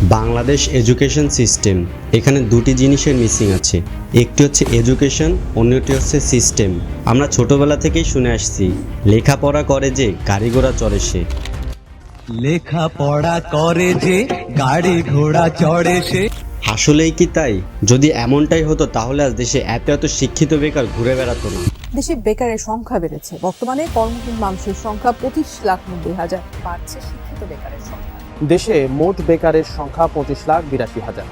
Bangladesh education system, এখানে দুটি জিনিসের মিসিং আছে। একটি হচ্ছে এডুকেশন, অন্যটি হচ্ছে সিস্টেম। আমরা ছোটবেলা থেকেই শুনে আসছি, লেখাপড়া করে যে গাড়ি ঘোড়া চড়ে সে। লেখাপড়া করে যে গাড়ি ঘোড়া চড়ে সে। আসলেই কি তাই? যদি এমনটাই হতো তাহলে আজ দেশে এত এত শিক্ষিত বেকার ঘুরে বেড়াতো না। দেশে বেকারের সংখ্যা বেড়েছে। বর্তমানে কর্মহীন মানুষের সংখ্যা 25,90,000। বাড়ছে শিক্ষিত বেকারের সংখ্যা। দেশে মোট বেকারের সংখ্যা 25,82,000।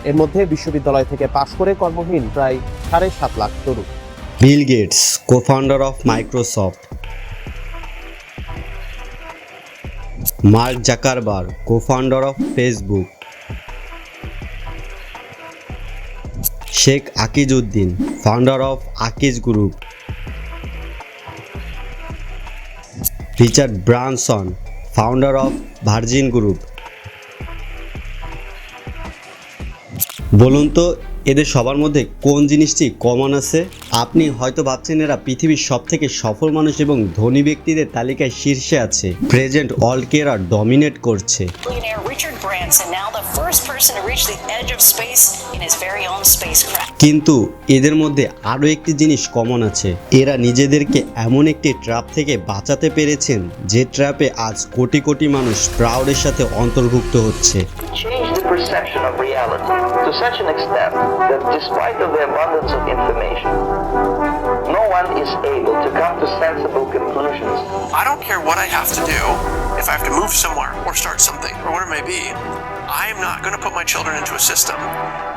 এর মধ্যে বিশ্ববিদ্যালয় থেকে পাশ করে কর্মহীন প্রায় 7.5 লাখ তরুণ। Bill Gates, co-founder of Microsoft. Mark Zuckerberg, co-founder of Facebook. Sheikh Akijuddin, founder of Akij group. Richard Branson, founder of Virgin group. বলুন তো এদের সবার মধ্যে কোন জিনিসটি কমন আছে? আপনি হয়তো ভাবছেন এরা পৃথিবীর সব থেকে সফল মানুষ এবং ধনী ব্যক্তিদের তালিকায় শীর্ষে আছে। প্রেজেন্ট ওয়ার্ল্ডকে এরা ডমিনেট করছে। কিন্তু এদের মধ্যে আরও একটি জিনিস কমন আছে, এরা নিজেদেরকে এমন একটি ট্র্যাপ থেকে বাঁচাতে পেরেছেন যে ট্র্যাপে আজ কোটি কোটি মানুষ প্রাউডের সাথে অন্তর্ভুক্ত হচ্ছে। Perception of reality to such an extent that despite of the abundance of information, no one is able to come to sensible conclusions. I don't care what I have to do. If I have to move somewhere or start something or whatever it may be, I am not going to put my children into a system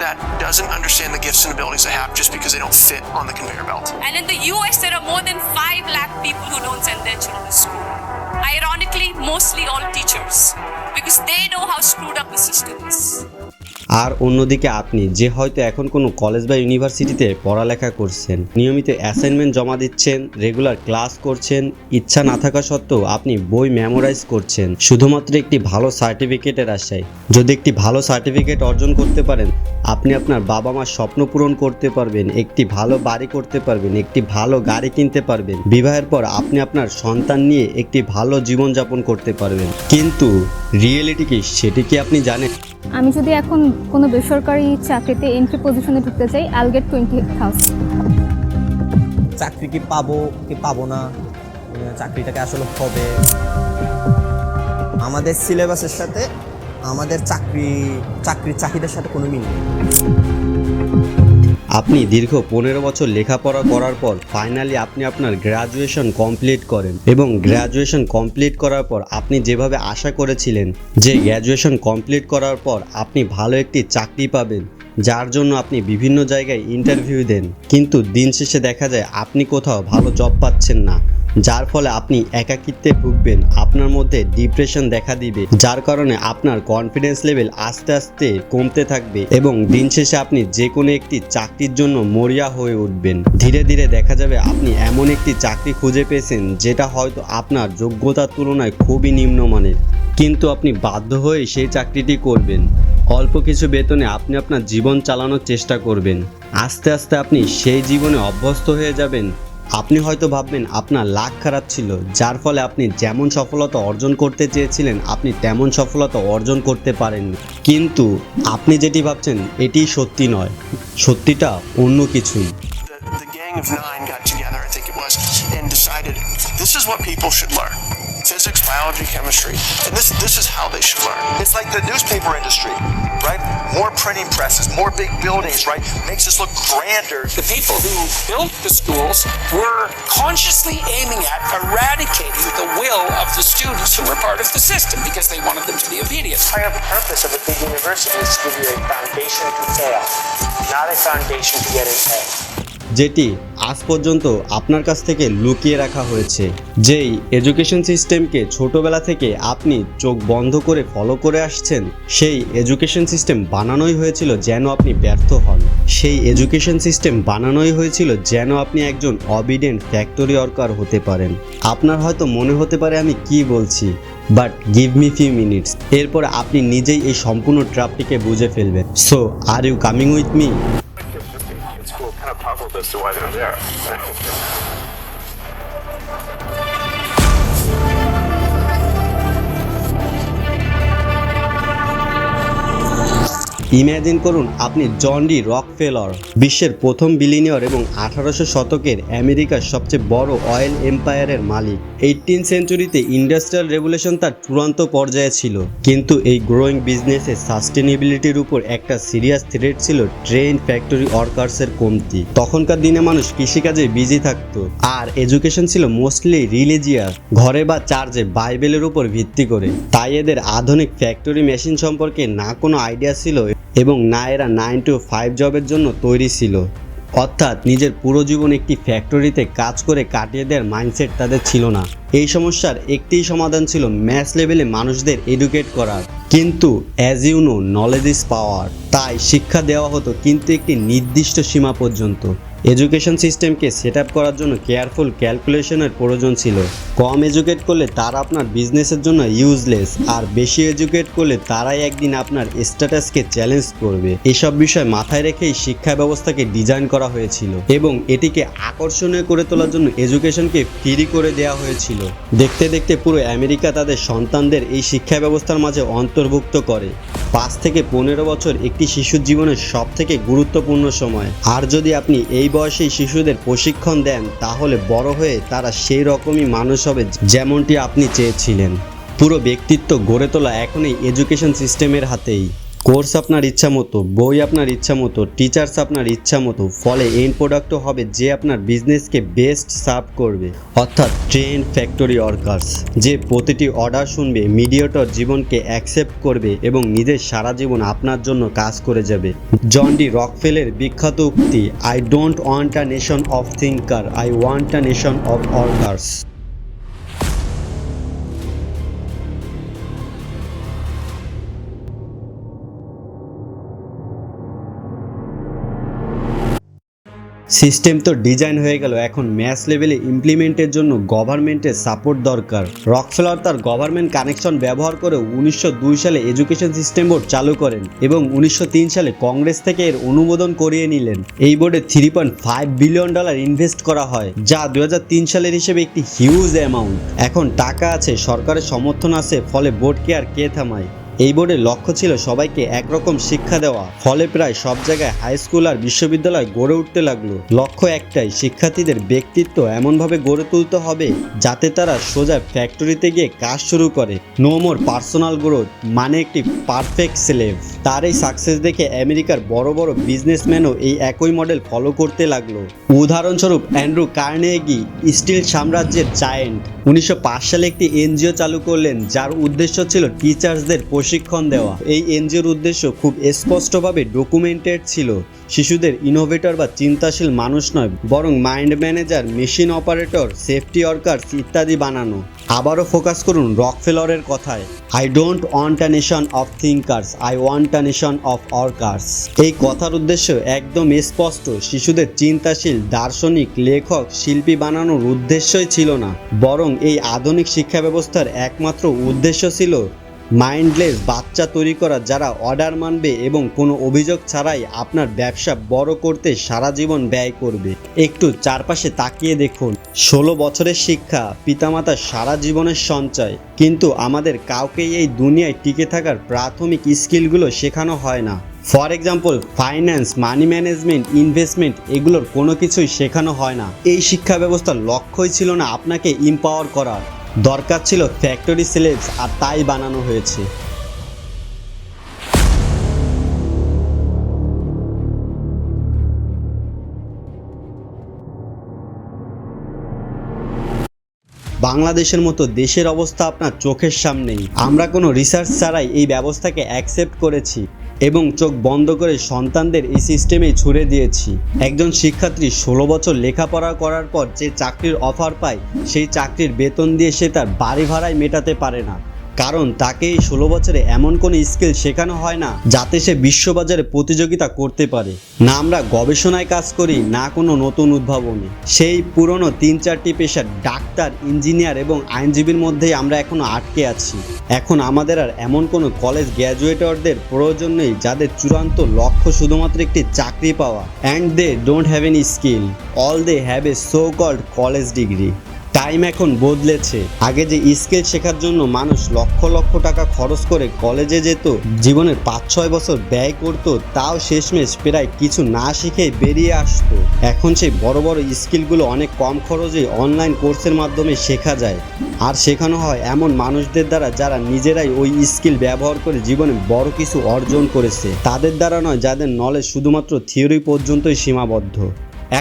that doesn't understand the gifts and abilities I have just because they don't fit on the conveyor belt. And in the US, there are more than 5 lakh people who don't send their children to school. Ironically, mostly all teachers, because they know how screwed up the system is. আর অন্যদিকে আপনি যে হয়তো এখন কোনো college বা ইউনিভার্সিটিতে পড়ালেখা করছেন, নিয়মিত অ্যাসাইনমেন্ট জমা দিচ্ছেন, রেগুলার ক্লাস করছেন, ইচ্ছা না থাকা সত্ত্বেও আপনি বই মেমোরাইজ করছেন শুধুমাত্র একটি ভালো সার্টিফিকেটের আশায়। যদি একটি ভালো সার্টিফিকেট অর্জন করতে পারেন, আপনি আপনার বাবা মার স্বপ্ন পূরণ করতে পারবেন, একটি ভালো বাড়ি করতে পারবেন, একটি ভালো গাড়ি কিনতে পারবেন, বিবাহের পর আপনি আপনার সন্তান নিয়ে একটি ভালো জীবনযাপন করতে পারবেন। কিন্তু রিয়েলিটি কি, সেটি কি আপনি জানেন? আমি যদি এখন কোনো বেসরকারি চাকরিতে এন্ট্রি পজিশনে ঢুকতে চাই, আইল গেট 20,000। চাকরি কি পাবো না, চাকরিটাকে আসলে হবে আমাদের সিলেবাসের সাথে, আমাদের চাকরির চাহিদার সাথে কোনো মিল নেই। আপনি দীর্ঘ 15 বছর লেখাপড়া করার পর ফাইনালি আপনি আপনার গ্র্যাজুয়েশন কমপ্লিট করেন এবং গ্র্যাজুয়েশন কমপ্লিট করার পর আপনি যেভাবে আশা করেছিলেন যে গ্র্যাজুয়েশন কমপ্লিট করার পর আপনি ভালো একটি চাকরি পাবেন, যার জন্য আপনি বিভিন্ন জায়গায় ইন্টারভিউ দেন, কিন্তু দিন শেষে দেখা যায় আপনি কোথাও ভালো জব পাচ্ছেন না, যার ফলে আপনি একাকিত্বে ভুগবেন, আপনার মধ্যে ডিপ্রেশন দেখা দিবে, যার কারণে আপনার কনফিডেন্স লেভেল আস্তে আস্তে কমতে থাকবে এবং দিন শেষে আপনি যে কোনো একটি চাকরির জন্য মরিয়া হয়ে উঠবেন। ধীরে ধীরে দেখা যাবে আপনি এমন একটি চাকরি খুঁজে পেয়েছেন যেটা হয়তো আপনার যোগ্যতার তুলনায় খুবই নিম্নমানের, কিন্তু আপনি বাধ্য হয়ে সেই চাকরিটি করবেন। অল্প কিছু বেতনে আপনি আপনার জীবন চালানোর চেষ্টা করবেন। আস্তে আস্তে আপনি সেই জীবনে অভ্যস্ত হয়ে যাবেন। আপনি হয়তো ভাববেন আপনার লাক খারাপ ছিল, যার ফলে আপনি যেমন সফলতা অর্জন করতে চেয়েছিলেন আপনি তেমন সফলতা অর্জন করতে পারেননি। কিন্তু আপনি যেটি ভাবছেন এটি সত্যি নয়, সত্যিটা অন্য কিছুই। The gang of 9 got together, I think it was, and decided this is what people should learn. Physics, biology, chemistry, and this is how they should learn. It's like the newspaper industry, right? More printing presses, more big buildings, right? Makes us look grander. The people who built the schools were consciously aiming at eradicating the will of the students who were part of the system because they wanted them to be obedient. The entire purpose of a big university is to give you a foundation to fail, not a foundation to get an A. যেটি আজ পর্যন্ত আপনার কাছ থেকে লুকিয়ে রাখা হয়েছে। যেই এডুকেশন সিস্টেমকে ছোটবেলা থেকে আপনি চোখ বন্ধ করে ফলো করে আসছেন, সেই এডুকেশন সিস্টেম বানানোই হয়েছিল যেন আপনি ব্যর্থ হন। সেই এডুকেশন সিস্টেম বানানোই হয়েছিল যেন আপনি একজন অবিডেন্ট ফ্যাক্টরি ওয়ার্কার হতে পারেন। আপনার হয়তো মনে হতে পারে আমি কি বলছি, but give me few minutes, এরপর আপনি নিজেই এই সম্পূর্ণ ট্র্যাপটিকে বুঝে ফেলবেন। So are you coming with me? Puzzled as to why they're there. Imagine করুন আপনি জন ডি রকফেলার, বিশ্বের প্রথম বিলিনিয়র এবং 1800 শতকের আমেরিকার সবচেয়ে বড় অয়েল এম্পায়ারের মালিক। 18th সেঞ্চুরিতে ইন্ডাস্ট্রিয়াল রেভলিউশন তার চূড়ান্ত পর্যায়ে ছিল, কিন্তু এই গ্রোয়িং বিজনেসের সাস্টেনেবিলিটির উপর একটা সিরিয়াস থ্রেট ছিল ট্রেন ফ্যাক্টরি ওয়ার্কার্সের কমতি। তখনকার দিনে মানুষ কৃষিকাজে বিজি থাকতো, আর এডুকেশন ছিল মোস্টলি রিলিজিয়াস, ঘরে বা চার্চে বাইবেলের উপর ভিত্তি করে। তাই এদের আধুনিক ফ্যাক্টরি মেশিন সম্পর্কে না কোনো আইডিয়া ছিল এবং না এরা 9 to 5 জবের জন্য তৈরি ছিল। অর্থাৎ নিজের পুরো জীবন একটি ফ্যাক্টরিতে কাজ করে কাটিয়ে দেওয়ার মাইন্ডসেট তাদের ছিল না। এই সমস্যার একটিই সমাধান ছিল ম্যাস লেভেলে মানুষদের এডুকেট করার। কিন্তু as you know, knowledge is power. তাই শিক্ষা দেওয়া হতো, কিন্তু একটি নির্দিষ্ট সীমা পর্যন্ত। এডুকেশন সিস্টেমকে সেট আপ করার জন্য কেয়ারফুল ক্যালকুলেশনের প্রয়োজন ছিল। কম এডুকেট করলে তারা আপনার বিজনেসের জন্য ইউজলেস, আর বেশি এডুকেট করলে তারাই একদিন আপনার স্ট্যাটাসকে চ্যালেঞ্জ করবে। এসব বিষয় মাথায় রেখেই শিক্ষা ব্যবস্থাকে ডিজাইন করা হয়েছিল এবং এটিকে আকর্ষণীয় করে তোলার জন্য এডুকেশনকে ফ্রি করে দেওয়া হয়েছিল। দেখতে দেখতে পুরো আমেরিকা তাদের সন্তানদের এই শিক্ষা ব্যবস্থার মাঝে অন্তর্ভুক্ত করে। 5 থেকে 15 বছর একটি শিশুর জীবনের সবথেকে গুরুত্বপূর্ণ সময়, আর যদি আপনি এই বয়সেই শিশুদের প্রশিক্ষণ দেন তাহলে বড় হয়ে তারা সেই রকমই মানুষ হবে যেমনটি আপনি চেয়েছিলেন। পুরো ব্যক্তিত্ব গড়ে তোলা এখন এই এডুকেশন সিস্টেমের হাতেই। কোর্স আপনার ইচ্ছা মতো, বই আপনার ইচ্ছা মতো, টিচার্স আপনার ইচ্ছা মতো, ফলে এন্ড প্রোডাক্টও হবে যে আপনার বিজনেসকে বেস্ট সার্ভ করবে। অর্থাৎ ট্রেন ফ্যাক্টরি ওয়ার্কার্স, যে প্রতিটি অর্ডার শুনবে, মিডিয়েটর জীবনকে অ্যাকসেপ্ট করবে এবং নিজের সারা জীবন আপনার জন্য কাজ করে যাবে। জন ডি রকফেলের বিখ্যাত উক্তি, I don't want a nation of thinker, I want a nation of workers. System তো ডিজাইন হয়ে গেল, এখন ম্যাস লেভেলে ইমপ্লিমেন্টের জন্য গভর্নমেন্টের সাপোর্ট দরকার। রকফেলার তার গভর্নমেন্ট কানেকশন ব্যবহার করে 1902 সালে এডুকেশন সিস্টেম বোর্ড চালু করেন এবং 1903 সালে কংগ্রেস থেকে এর অনুমোদন করিয়ে নিলেন। এই বোর্ডে $3.5 বিলিয়ন ইনভেস্ট করা হয়, যা 2003 সালের হিসেবে একটি হিউজ অ্যামাউন্ট। এখন টাকা আছে, সরকারের সমর্থন আছে, ফলে বোর্ডকে আর কে থামায়। এই বোর্ডের লক্ষ্য ছিল সবাইকে একরকম শিক্ষা দেওয়া, ফলে প্রায় সব জায়গায় হাই স্কুল আর বিশ্ববিদ্যালয় গড়ে উঠতে লাগলো। লক্ষ্য একটাই, শিক্ষার্থীদের ব্যক্তিত্ব এমনভাবে গড়ে তুলতে হবে যাতে তারা সোজা ফ্যাক্টরিতে গিয়ে কাজ শুরু করে। নো মোর পার্সোনাল গ্রোথ, মানে একটি পারফেক্ট স্লেভ। তার এই সাকসেস দেখে আমেরিকার বড় বড় বিজনেসম্যানও এই একই মডেল ফলো করতে লাগলো। উদাহরণস্বরূপ অ্যান্ড্রু কার্নেগি, স্টিল সাম্রাজ্যের জায়েন্ট, 1905 সালে একটি এনজিও চালু করলেন যার উদ্দেশ্য ছিল টিচার্সদের প্রশিক্ষণ দেওয়া। এই এনজিওর উদ্দেশ্য খুব স্পষ্টভাবে ডকুমেন্টেড ছিল, শিশুদের ইনোভেটর বা চিন্তাশীল মানুষ নয়, বরং mind manager, machine operator, safety workers ইত্যাদি বানানো। আবারও ফোকাস করুন রকফেলারের কথায়, I don't want a nation of thinkers, I want a nation of workers. এই কথার উদ্দেশ্য একদম স্পষ্ট, শিশুদের চিন্তাশীল, দার্শনিক, লেখক, শিল্পী বানানোর উদ্দেশ্যই ছিল না, বরং এই আধুনিক শিক্ষা ব্যবস্থার একমাত্র উদ্দেশ্য ছিল মাইন্ডলেস বাচ্চা তৈরি করা যারা অর্ডার মানবে এবং কোনো অভিযোগ ছাড়াই আপনার ব্যবসা বড় করতে সারা জীবন ব্যয় করবে। একটু চারপাশে তাকিয়ে দেখুন, 16 বছরের শিক্ষা, পিতামাতার সারা জীবনের সঞ্চয়, কিন্তু আমাদের কাউকেই এই দুনিয়ায় টিকে থাকার প্রাথমিক স্কিলগুলো শেখানো হয় না। For example, finance, money management, investment, এগুলোর কোনো কিছুই শেখানো হয় না। এই শিক্ষা ব্যবস্থার লক্ষ্যই ছিল না আপনাকে ইম্পাওয়ার করার, দরকার ছিল ফ্যাক্টরি স্লেভস, আর তাই বানানো হয়েছে। বাংলাদেশের মতো দেশের অবস্থা আপনার চোখের সামনেই। আমরা কোনো রিসার্চ ছাড়াই এই ব্যবস্থাকে অ্যাকসেপ্ট করেছি এবং চোখ বন্ধ করে সন্তানদের এই সিস্টেমেই ছুড়ে দিয়েছি। একজন শিক্ষার্থী 16 বছর লেখাপড়া করার পর যে চাকরির অফার পায়, সেই চাকরির বেতন দিয়ে সে তার বাড়ি ভাড়াই মেটাতে পারে না, কারণ তাকে এই 16 বছরে এমন কোনো স্কিল শেখানো হয় না যাতে সে বিশ্ববাজারে প্রতিযোগিতা করতে পারে। না আমরা গবেষণায় কাজ করি, না কোনো নতুন উদ্ভাবনে। সেই পুরনো 3-4টি পেশার ডাক্তার, ইঞ্জিনিয়ার এবং আইনজীবীর মধ্যেই আমরা এখনো আটকে আছি। এখন আমাদের আর এমন কোনো কলেজ গ্র্যাজুয়েটরদের প্রয়োজন নেই যাদের চূড়ান্ত লক্ষ্য শুধুমাত্র একটি চাকরি পাওয়া। And they don't have any skill, all they have a so called college degree. Time এখন বদলেছে। আগে যে স্কিল শেখার জন্য মানুষ লক্ষ লক্ষ টাকা খরচ করে কলেজে যেত, জীবনের 5-6 বছর ব্যয় করত, তাও শেষমেশ প্রায় কিছু না শিখে বেরিয়ে আসতো। এখন সেই বড় বড় স্কিলগুলো অনেক কম খরচে অনলাইন কোর্সের মাধ্যমে শেখা যায়, আর শেখানো হয় এমন মানুষদের দ্বারা যারা নিজেরাই ওই স্কিল ব্যবহার করে জীবনে বড় কিছু অর্জন করেছে। তাদের দ্বারা নয় যাদের নলেজ শুধুমাত্র থিওরি পর্যন্তই সীমাবদ্ধ।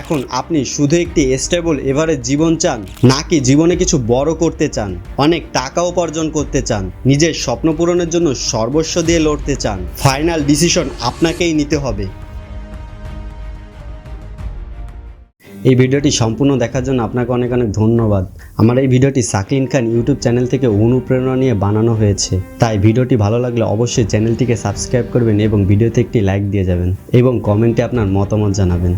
এখন আপনি শুধু একটি স্টেবল এভারেজ জীবন চান, নাকি জীবনে কিছু বড় করতে চান, অনেক টাকা উপার্জন করতে চান, নিজের স্বপ্ন পূরণের জন্য সর্বস্ব দিয়ে লড়তে চান? ফাইনাল ডিসিশন আপনাকেই নিতে হবে। এই ভিডিওটি সম্পূর্ণ দেখার জন্য আপনাকে অনেক অনেক ধন্যবাদ। আমার এই ভিডিওটি সাকিন খান ইউটিউব চ্যানেল থেকে অনুপ্রেরণা নিয়ে বানানো হয়েছে, তাই ভিডিওটি ভালো লাগলে অবশ্যই চ্যানেলটিকে সাবস্ক্রাইব করবেন এবং ভিডিওতে একটি লাইক দিয়ে যাবেন এবং কমেন্টে আপনার মতামত জানাবেন।